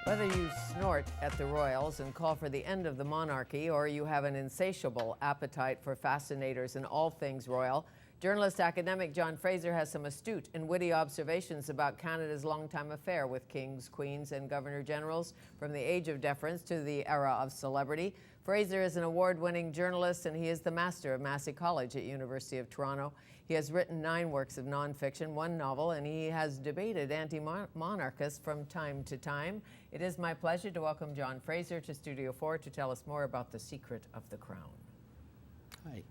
Whether you snort at the royals and call for the end of the monarchy, or you have an insatiable appetite for fascinators in all things royal, journalist academic John Fraser has some astute and witty observations about Canada's longtime affair with kings, queens, and governor-generals from the age of deference to the era of celebrity. Fraser is an award-winning journalist, and he is the master of mass ecology at University of Toronto. He has written 9 works of nonfiction, 1 novel, and he has debated anti-monarchists from time to time. It is my pleasure to welcome John Fraser to Studio 4 to tell us more about the secret of the crown. Hi.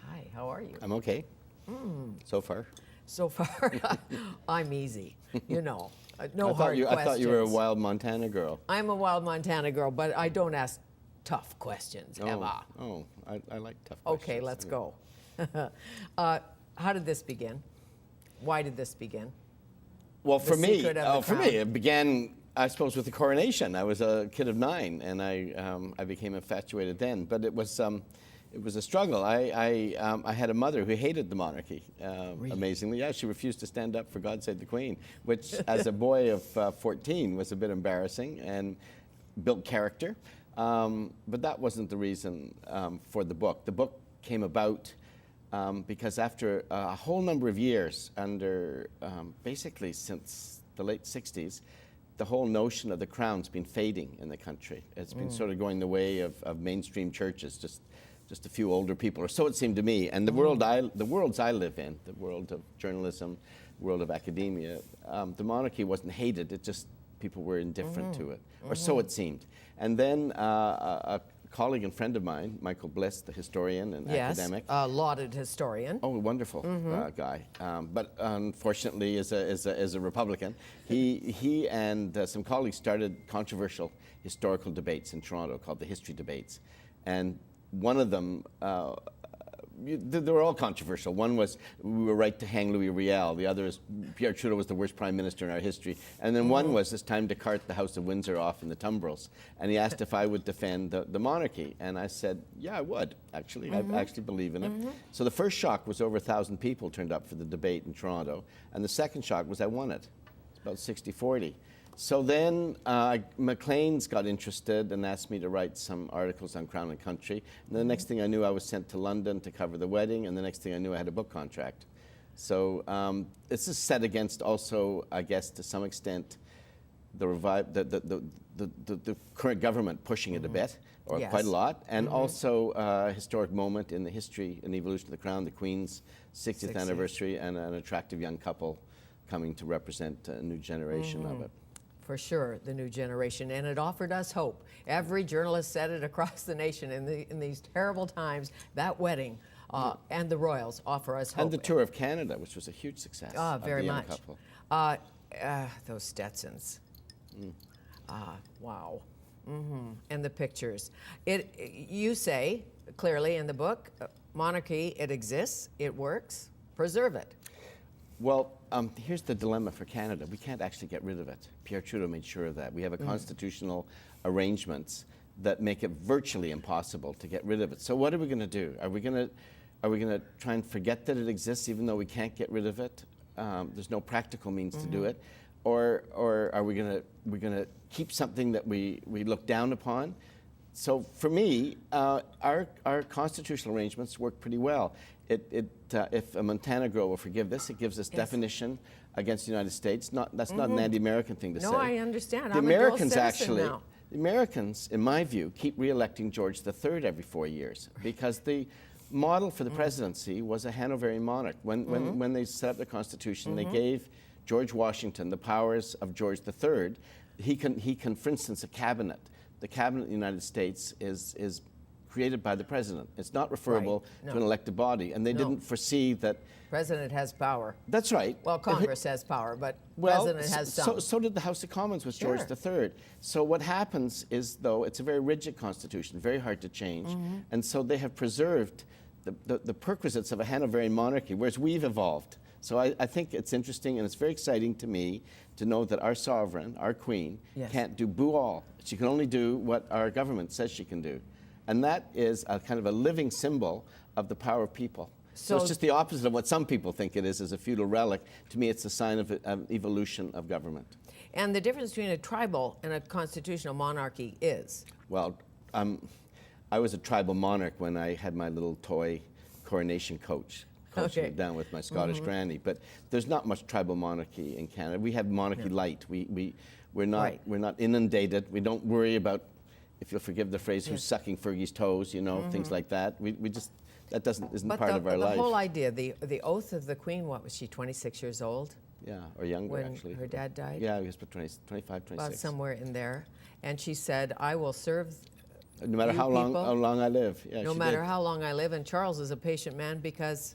Hi, how are you? I'm okay. So far. So far, I'm easy, you know. No hard questions. I thought you were a wild Montana girl. I'm a wild Montana girl, but I don't ask tough questions, Emma. I like tough questions. Okay, let's go. How did this begin? Why did this begin? Well, for me, it began, I suppose, with the coronation. I was a kid of 9, and I became infatuated then. But it was a struggle. I had a mother who hated the monarchy, Really? amazingly. Yeah, she refused to stand up for God Save the Queen, which as a boy of 14 was a bit embarrassing and built character. But that wasn't the reason for the book. The book came about because after a whole number of years, under basically since the late 60s, the whole notion of the crown's been fading in the country. It's been sort of going the way of mainstream churches, just a few older people, or so it seemed to me. And the worlds I live in, the world of journalism, the world of academia, the monarchy wasn't hated. It just people were indifferent to it, or so it seemed. And then a colleague and friend of mine, Michael Bliss, the historian and academic. Yes, a lauded historian. Oh, wonderful guy. But unfortunately, as a Republican, he and some colleagues started controversial historical debates in Toronto called the History Debates. And one of them, they were all controversial. One was we were right to hang Louis Riel. The other is Pierre Trudeau was the worst prime minister in our history. And then one was it's time to cart the House of Windsor off in the tumbrils. And he asked if I would defend the monarchy. And I said, yeah, I would, actually. I actually believe in it. So the first shock was over 1,000 people turned up for the debate in Toronto. And the second shock was I won it. It's about 60-40. So then Maclean's got interested and asked me to write some articles on Crown and Country. And the next thing I knew, I was sent to London to cover the wedding. And the next thing I knew, I had a book contract. So this is set against also, I guess, to some extent, the current government pushing it a bit, or quite a lot. And also a historic moment in the history and evolution of the Crown, the Queen's 60th anniversary, and an attractive young couple coming to represent a new generation of it. For sure, the new generation, and it offered us hope. Every journalist said it across the nation in these terrible times. That wedding and the royals offer us hope. And the tour of Canada, which was a huge success. Very of the much. Young couple. Those Stetsons. Wow. And the pictures. You say clearly in the book, monarchy, it exists, it works, preserve it. Well, here's the dilemma for Canada. We can't actually get rid of it. Pierre Trudeau made sure of that. We have a constitutional arrangements that make it virtually impossible to get rid of it. So what are we going to do? Are we going to try and forget that it exists, even though we can't get rid of it? There's no practical means to do it, or are we going to keep something that we look down upon? So for me, our constitutional arrangements work pretty well. If a Montana girl will forgive this, it gives us definition against the United States. That's not an anti-American thing to say. No, I understand. The I'm Americans a dual actually, citizen now. the Americans, in my view, keep re-electing George III every 4 years because the model for the presidency was a Hanoverian monarch. When they set up the Constitution, they gave George Washington the powers of George III. He can, for instance, a cabinet. The cabinet of the United States is created by the president. It's not referable to an elected body, and they didn't foresee that. President has power. That's right. Well, Congress has power, but president has some. So did the House of Commons with George III. So what happens is, though, it's a very rigid constitution, very hard to change, and so they have preserved the perquisites of a Hanoverian monarchy, whereas we've evolved. So I think it's interesting, and it's very exciting to me to know that our sovereign, our queen, can't do boo all. She can only do what our government says she can do. And that is a kind of a living symbol of the power of people. So it's just the opposite of what some people think it is as a feudal relic. To me, it's a sign of evolution of government. And the difference between a tribal and a constitutional monarchy is? Well, I was a tribal monarch when I had my little toy coronation coaching it down with my Scottish granny. But there's not much tribal monarchy in Canada. We have monarchy light. We're not inundated. We don't worry about, if you'll forgive the phrase, who's sucking Fergie's toes, you know, things like that. We just, that isn't part of our life. But the whole idea, the oath of the Queen, what was she, 26 years old? Yeah, or younger, when actually. Her dad died? Yeah, I guess 25, 26. About somewhere in there. And she said, I will serve no matter how long I live. Yeah, no matter how long I live. And Charles is a patient man because...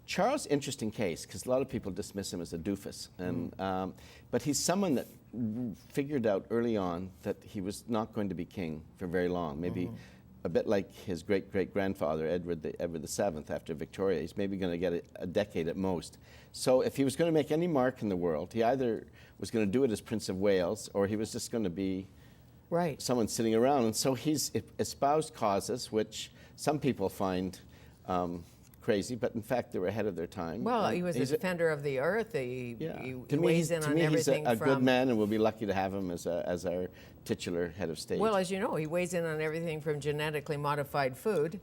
Charles, interesting case, because a lot of people dismiss him as a doofus. And, but he's someone that figured out early on that he was not going to be king for very long. Maybe a bit like his great-great-grandfather, Edward VII, after Victoria. He's maybe going to get a decade at most. So if he was going to make any mark in the world, he either was going to do it as Prince of Wales, or he was just going to be someone sitting around. And so he's espoused causes which some people find crazy, but in fact they were ahead of their time. Well, he was a defender of the earth. He weighs in on everything. He's a good man, and we'll be lucky to have him as our titular head of state. Well, as you know, he weighs in on everything from genetically modified food.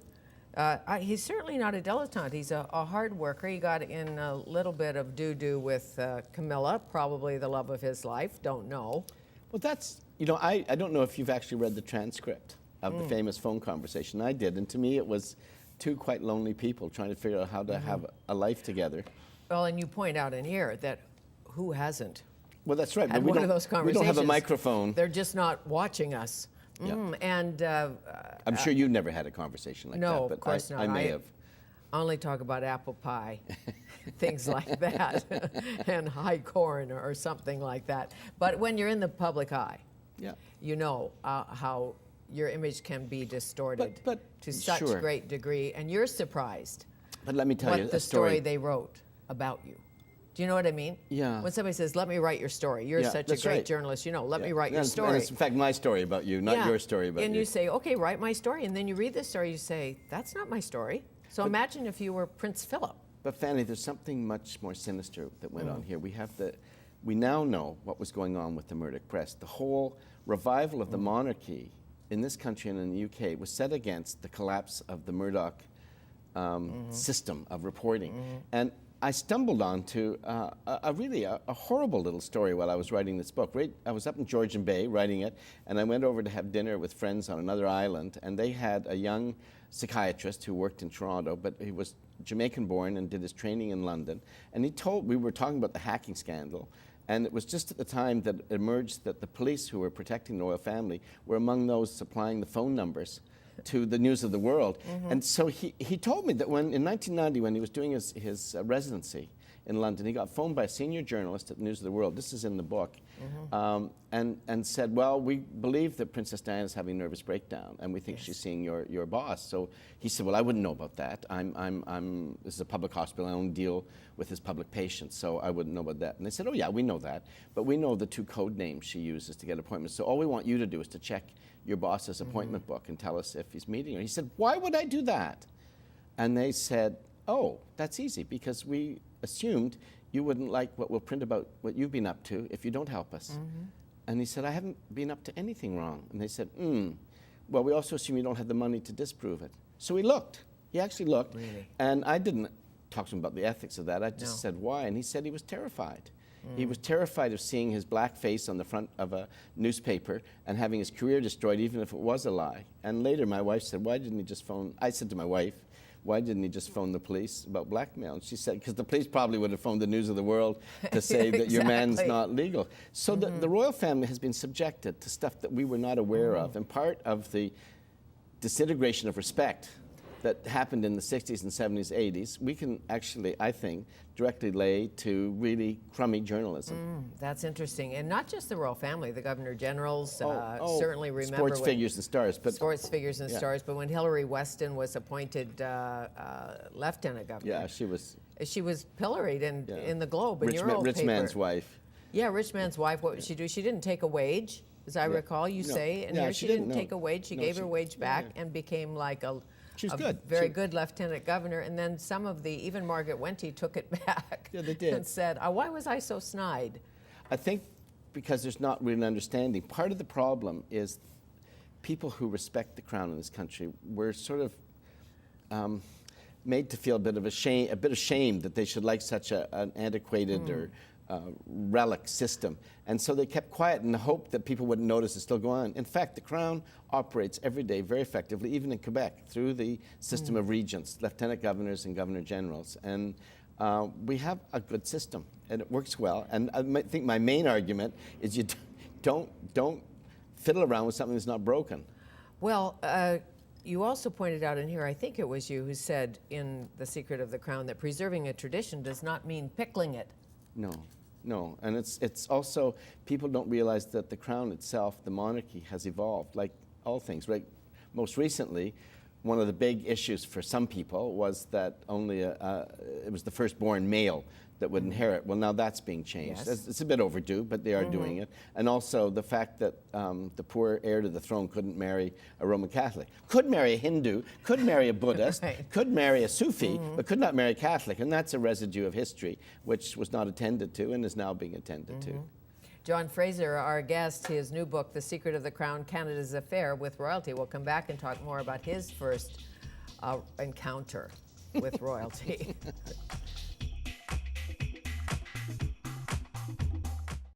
He's certainly not a dilettante. He's a hard worker. He got in a little bit of doo-doo with Camilla, probably the love of his life. Don't know. Well, that's, you know, I don't know if you've actually read the transcript of the famous phone conversation. I did, and to me it was two quite lonely people trying to figure out how to have a life together. Well, and you point out in here that who hasn't? Well, that's right. Had but one of those conversations. We don't have a microphone. They're just not watching us. Yeah. And I'm sure you never had a conversation like that. No, but of course not. I may have. Only talk about apple pie, things like that, and high corn or something like that. But when you're in the public eye, you know how your image can be distorted to such great degree, and you're surprised. But let me tell you the story they wrote about you. Do you know what I mean? Yeah. When somebody says, "Let me write your story," you're such a great journalist. You know, let me write your story. And it's in fact my story about you, not your story about you. And you say, "Okay, write my story," and then you read the story. You say, "That's not my story." So imagine if you were Prince Philip. But Fanny, there's something much more sinister that went on here. We now know what was going on with the Murdoch press. The whole revival of the monarchy in this country and in the UK was set against the collapse of the Murdoch system of reporting. And I stumbled onto a horrible little story while I was writing this book. I was up in Georgian Bay writing it, and I went over to have dinner with friends on another island, and they had a young psychiatrist who worked in Toronto, but he was Jamaican-born and did his training in London. And we were talking about the hacking scandal, and it was just at the time that it emerged that the police who were protecting the royal family were among those supplying the phone numbers to the News of the World. And so he told me that in 1990, when he was doing his residency in London, he got phoned by a senior journalist at the News of the World, this is in the book, and said, well, we believe that Princess Diana is having a nervous breakdown, and we think she's seeing your boss. So he said, well, I wouldn't know about that. This is a public hospital, I only deal with his public patients, so I wouldn't know about that. And they said, oh yeah, we know that, but we know the 2 code names she uses to get appointments, so all we want you to do is to check your boss's appointment book and tell us if he's meeting her. He said, why would I do that? And they said, oh, that's easy, because we assumed you wouldn't like what we'll print about what you've been up to if you don't help us. And he said, I haven't been up to anything wrong. And they said, well, we also assume you don't have the money to disprove it. So he looked. He actually looked. Really? And I didn't talk to him about the ethics of that. I just said, why? And he said he was terrified. He was terrified of seeing his black face on the front of a newspaper and having his career destroyed, even if it was a lie. And later my wife said, why didn't he just phone? I said to my wife, why didn't he just phone the police about blackmail? And she said, because the police probably would have phoned the News of the World to say that your man's not legal. So the royal family has been subjected to stuff that we were not aware of. And part of the disintegration of respect that happened in the 60s and 70s, 80s, we can actually, I think, directly lay to really crummy journalism. That's interesting. And not just the royal family, the governor generals certainly remember. Sports figures and stars. Sports figures and stars. But when Hillary Weston was appointed lieutenant governor. Yeah, she was pilloried in the Globe, in your old rich paper. man's wife. Yeah, rich man's wife. What did she do? She didn't take a wage, as I recall. You say, and here she didn't take a wage. She gave her wage back and became like a She was good. Very good lieutenant governor. And then some of even Margaret Wente took it back. Yeah, they did. And said, why was I so snide? I think because there's not really an understanding. Part of the problem is people who respect the crown in this country were sort of made to feel a bit of shame that they should like such an antiquated or relic system. And so they kept quiet in the hope that people wouldn't notice it still go on. In fact, the crown operates every day very effectively, even in Quebec, through the system of regents, lieutenant governors and governor generals. And we have a good system, and it works well. And I think my main argument is you don't fiddle around with something that's not broken. Well, you also pointed out in here, I think it was you who said in The Secret of the Crown, that preserving a tradition does not mean pickling it. No, and it's also, people don't realize that the crown itself, the monarchy, has evolved, like all things, right? Most recently, one of the big issues for some people was that only it was the firstborn male that would inherit. Well, now that's being changed. Yes. It's a bit overdue, but they are doing it. And also the fact that the poor heir to the throne couldn't marry a Roman Catholic. Could marry a Hindu, could marry a Buddhist, Right. could marry a Sufi, but could not marry a Catholic. And that's a residue of history, which was not attended to and is now being attended to. John Fraser, our guest, his new book, The Secret of the Crown, Canada's Affair with Royalty. We'll come back and talk more about his first encounter with royalty.